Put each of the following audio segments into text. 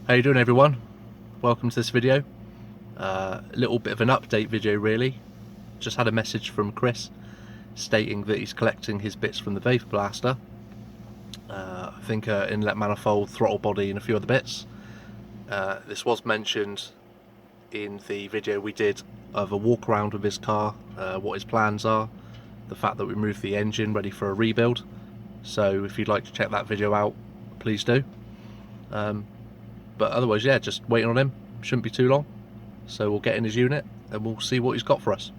How you doing, everyone? Welcome to this video. A little bit of an update video really. Just had a message from Chris stating that he's collecting his bits from the Vapor Blaster. I think inlet manifold, throttle body and a few other bits. This was mentioned in the video we did of a walk around with his car, what his plans are, the fact that we moved the engine ready for a rebuild. So if you'd like to check that video out, please do. But otherwise, yeah, just waiting on him. Shouldn't be too long. So we'll get in his unit and we'll see what he's got for us.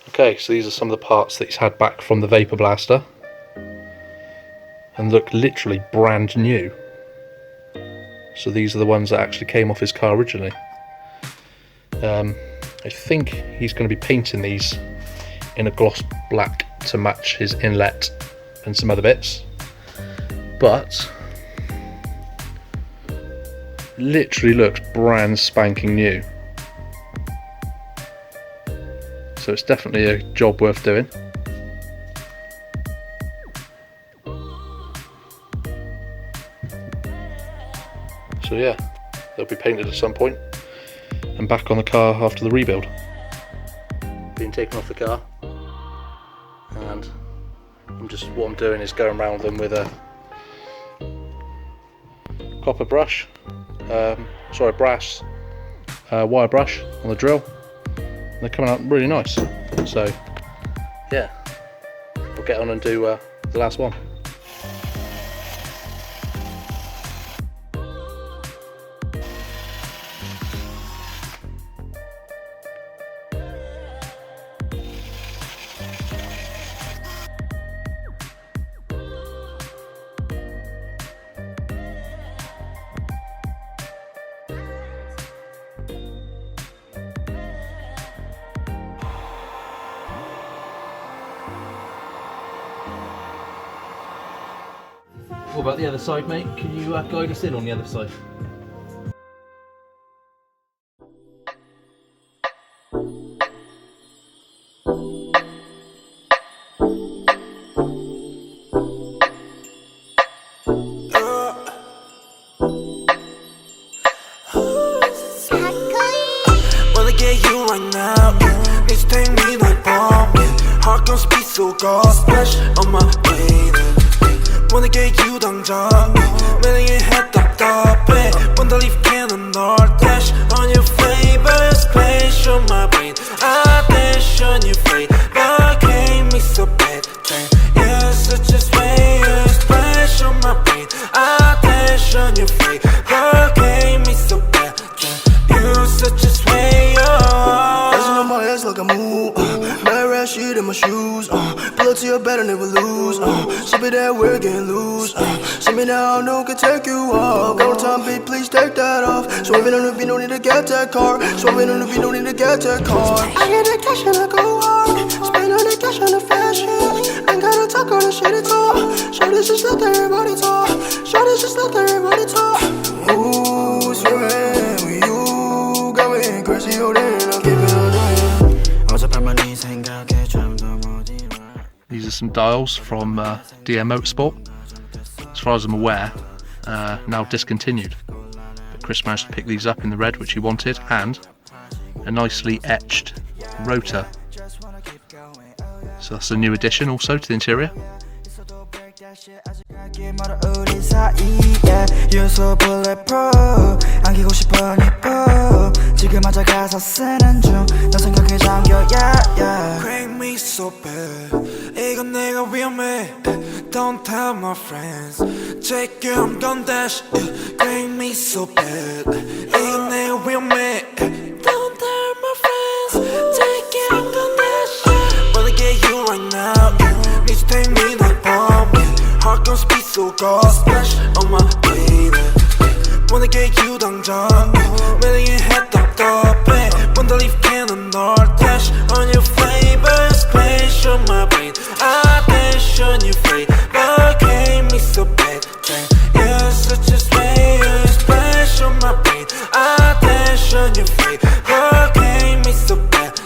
Okay, so these are some of the parts that he's had back from the Vapor Blaster, and look literally brand new. So these are the ones that actually came off his car originally. I think he's going to be painting these in a gloss black to match his inlet and some other bits, but literally looks brand spanking new. So it's definitely a job worth doing. So yeah, they'll be painted at some point and back on the car after the rebuild. Being taken off the car, and what I'm doing is going around them with a copper brush, brass wire brush on the drill. They're coming out really nice. So yeah, we'll get on and do the last one. What about the other side, mate? Can you guide us in on the other side? Wanna get you right now, need to take me like bomb. Heart gon' speed so God, splash on my way. Wanna get you 당장 매력의 head 답답해 Wanna leave cannon or dash on your favorite splash on my brain I dash on your face but gave me so bad you're such a slayer splash on my brain I dash on your face but gave me so bad you're such a slayer Dancing on my ass like a move mad rat shit in my shoes pull up to your bed and never lose sip it that we're getting loose see me now, no one can take you off go time, bitch, please take that off swerving on the beat, no need to get that car swerving on the beat, no need to get that car I get that cash and I go hard spend on the cash on the fashion ain't gotta talk all the shit at all show this just let everybody talk show this just let everybody talk ooh, swerving with you got me crazy, oh then I'll keep it on These are some dials from DM Motorsport. As far as I'm aware, now discontinued. But Chris managed to pick these up in the red, which he wanted, and a nicely etched rotor. So that's a new addition also to the interior. me so bad 이건 내가 위험해 Don't tell my friends Take it, I'm gon' dash Make me so bad 이건 내가 위험해 Don't tell my friends Take it, I'm gon' dash Wanna get you right now Need to take me like bomb Heart gon' speed so God Splash on my baby Wanna get you 당장 매력의 head 답답해 Wanna leave cannon or dash On your flavor Splash on my brain I dash on your face But gave me so bad You're such a slayer Splash on my brain I dash on your face. Girl, gave me so bad.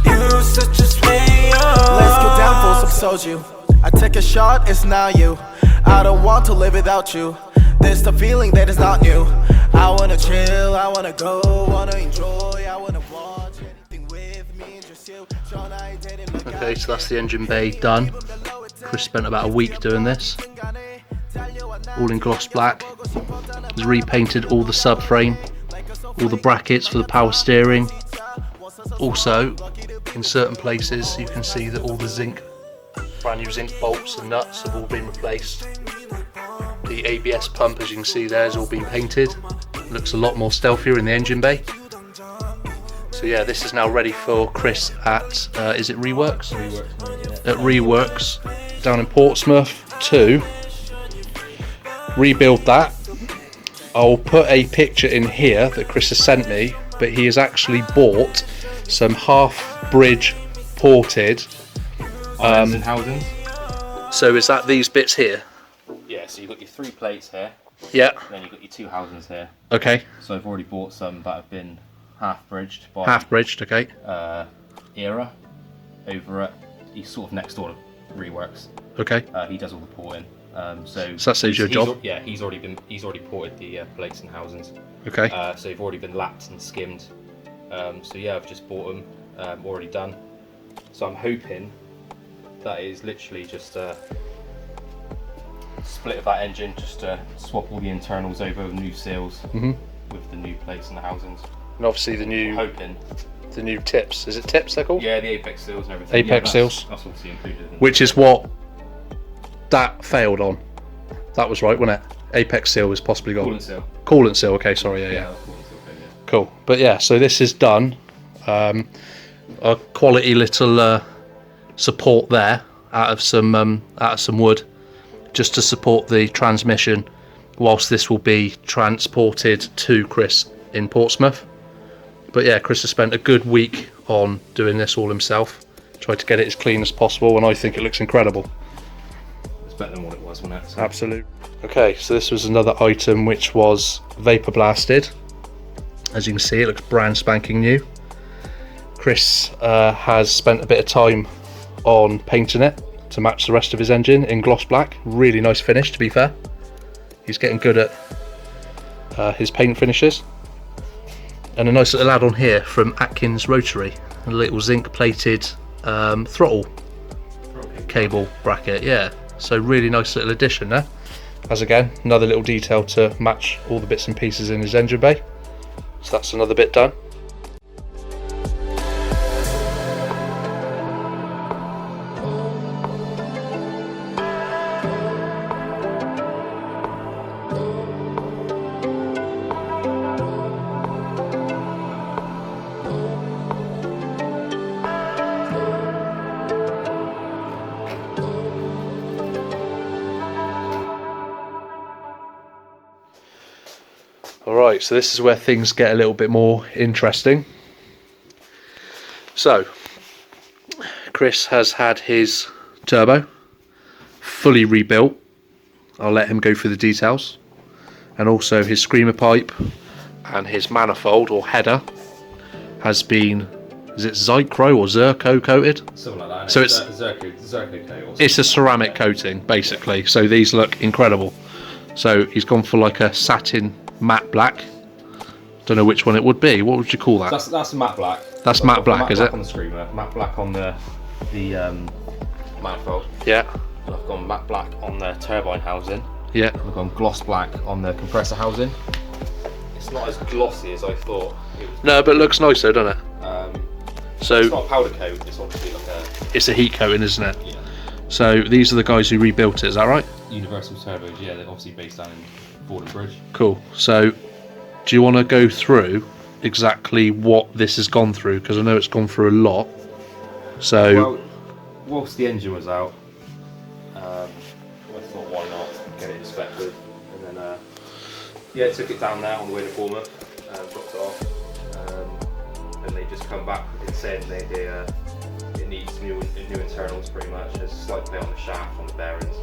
You such a sweet. Let's get down for some soju. I take a shot, it's not you. I don't want to live without you. There's the feeling that is not new. I wanna chill, I wanna go, wanna enjoy, I wanna watch anything with me and just you. Okay, so that's the engine bay done. Chris spent about a week doing this. All in gloss black. He's repainted all the subframe, all the brackets for the power steering. Also, in certain places you can see that all the brand new zinc bolts and nuts have all been replaced. The ABS pump, as you can see there, has all been painted. Looks a lot more stealthier in the engine bay. So yeah, this is now ready for Chris at, is it Reworks? At Reworks down in Portsmouth to rebuild that. I'll put a picture in here that Chris has sent me, but he has actually bought some half bridge ported and housings. So is that these bits here? Yeah, so you've got your 3 plates here. Yeah. Then you've got your 2 housings here. Okay. So I've already bought some that have been half bridged by okay. Era over at, he's sort of next door to Reworks. Okay. He does all the porting. So that saves you a job. Yeah, he's already ported the plates and housings. Okay. So they've already been lapped and skimmed. So yeah, I've just bought them, already done. So I'm hoping that is literally just a split of that engine, just to swap all the internals over with new seals with the new plates and the housings. And obviously the new tips. Is it tips they're called? Yeah, the apex seals and everything. Apex seals. That's obviously included. Which is what that failed on. That was right, wasn't it? Apex seal was possibly gone. Coolant seal. Coolant seal. Okay, sorry. Yeah. Coolant seal, okay, yeah. Cool. But yeah, so this is done. A quality little support there out of some wood, just to support the transmission, whilst this will be transported to Chris in Portsmouth. But yeah, Chris has spent a good week on doing this all himself. Tried to get it as clean as possible, and I think it looks incredible. It's better than what it was, wasn't it? So. Absolutely. Okay, so this was another item which was vapor blasted. As you can see, it looks brand spanking new. Chris has spent a bit of time on painting it to match the rest of his engine in gloss black. Really nice finish, to be fair. He's getting good at his paint finishes. And a nice little add-on here from Atkins Rotary, a little zinc plated throttle cable bracket. Yeah, so really nice little addition there. As again, another little detail to match all the bits and pieces in his engine bay. So that's another bit done. Alright, so this is where things get a little bit more interesting. So, Chris has had his turbo fully rebuilt. I'll let him go through the details. And also his screamer pipe and his manifold or header has been, is it Zycro or Zerco coated? Something like that. So it's Zerco coat. It's a ceramic coating basically, so these look incredible. So he's gone for like a satin matte black. Don't know which one it would be. What would you call that? That's matte black. That's matte black, is it? Matte black on the screamer, matte black on the manifold. Yeah. And I've gone matte black on the turbine housing. Yeah. I've gone gloss black on the compressor housing. It's not as glossy as I thought it was. No, but it looks nicer, doesn't it? So it's not a powder coat. It's obviously like a. It's a heat coating, isn't it? Yeah. So these are the guys who rebuilt it. Is that right? Universal turbos. Yeah, they're obviously based down in Fordham Bridge. Cool. So, do you want to go through exactly what this has gone through? Because I know it's gone through a lot. So, well, whilst the engine was out, I thought why not get it inspected, and then yeah, took it down there on the way to Bournemouth, dropped it off, and they just come back and saying it needs new internals pretty much. There's a slight play on the shaft, on the bearings,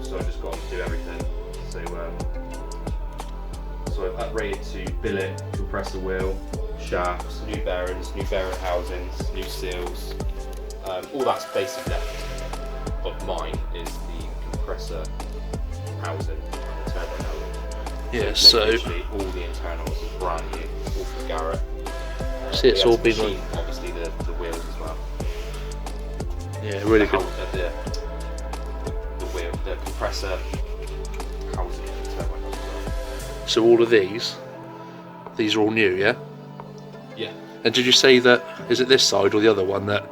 so I just got to do everything. So I've uprated to billet, compressor wheel, shafts, new bearings, new bearing housings, new seals. All that's basic left of mine is the compressor housing and the turbo housing. Yeah, so literally all the internals is brand new, all from Garrett. See, it's all been machined, obviously the wheels as well. Yeah, really good. The wheel, the compressor housing and turbo housing as well. So all of these are all new, yeah? Yeah. And did you say that, is it this side or the other one that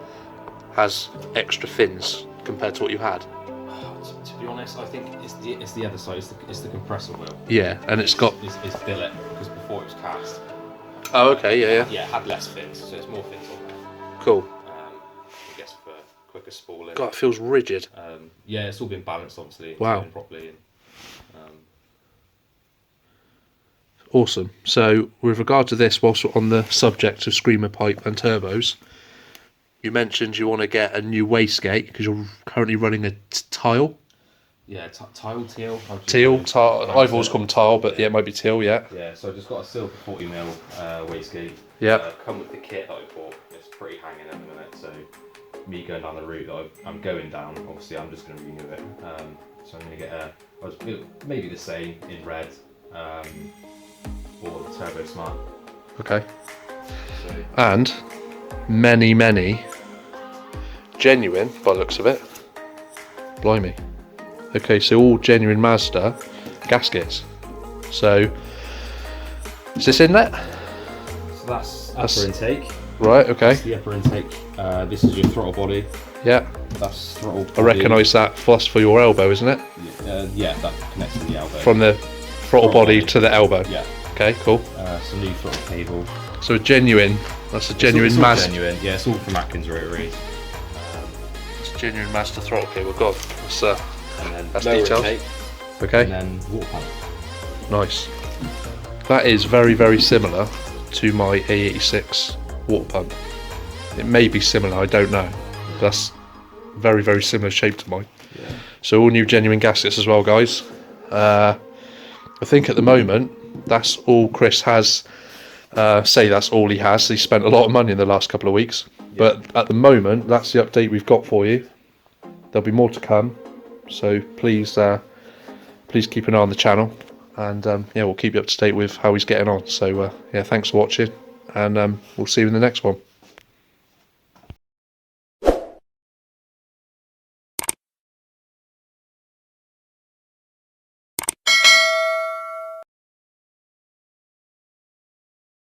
has extra fins compared to what you had? To be honest, I think it's the other side. It's the compressor wheel. Yeah, and it's got. It's billet because before it was cast. Oh, okay, yeah. Yeah, it had less fins, so there's more fins on there. Cool. I guess for quicker spooling. God, it feels rigid. Yeah, it's all been balanced obviously. Wow. Properly. And, Awesome. So, with regard to this, whilst we're on the subject of screamer pipe and turbos, you mentioned you want to get a new wastegate because you're currently running a tile. Yeah, tile teal. Tile. I've always called them tile, but yeah, it might be teal. Yeah. Yeah. So I just got a silver 40mm wastegate. Yeah. Come with the kit that I bought. It's pretty hanging at the minute. So me going down the route that I'm going down, obviously I'm just going to renew it. So I'm going to get maybe the same in red. Or the Turbo Smart. Okay. So, And many genuine, by the looks of it. Blimey. Okay, so all genuine Mazda gaskets. So, is this in there? so that's upper intake. Right, okay. That's the upper intake. This is your throttle body. Yeah. That's throttle body. I recognise that fuss for your elbow, isn't it? Yeah, that connects to the elbow. From the throttle body to the elbow. Yeah. Okay, cool. Some new throttle cable. So genuine. That's a genuine it's all Mazda. genuine. Yeah, it's all from Atkins Rotary. It's a genuine Mazda throttle cable. God, that's lower detailed. intake, Okay. and then water pump. Nice. That is very similar to my A86 water pump. It may be similar, I don't know. That's very similar shape to mine. Yeah. So all new genuine gaskets as well, guys. I think at the moment that's all Chris has. That's all he has. He spent a lot of money in the last couple of weeks. Yeah. But at the moment, that's the update we've got for you. There'll be more to come. So please keep an eye on the channel, and we'll keep you up to date with how he's getting on. So thanks for watching, and we'll see you in the next one.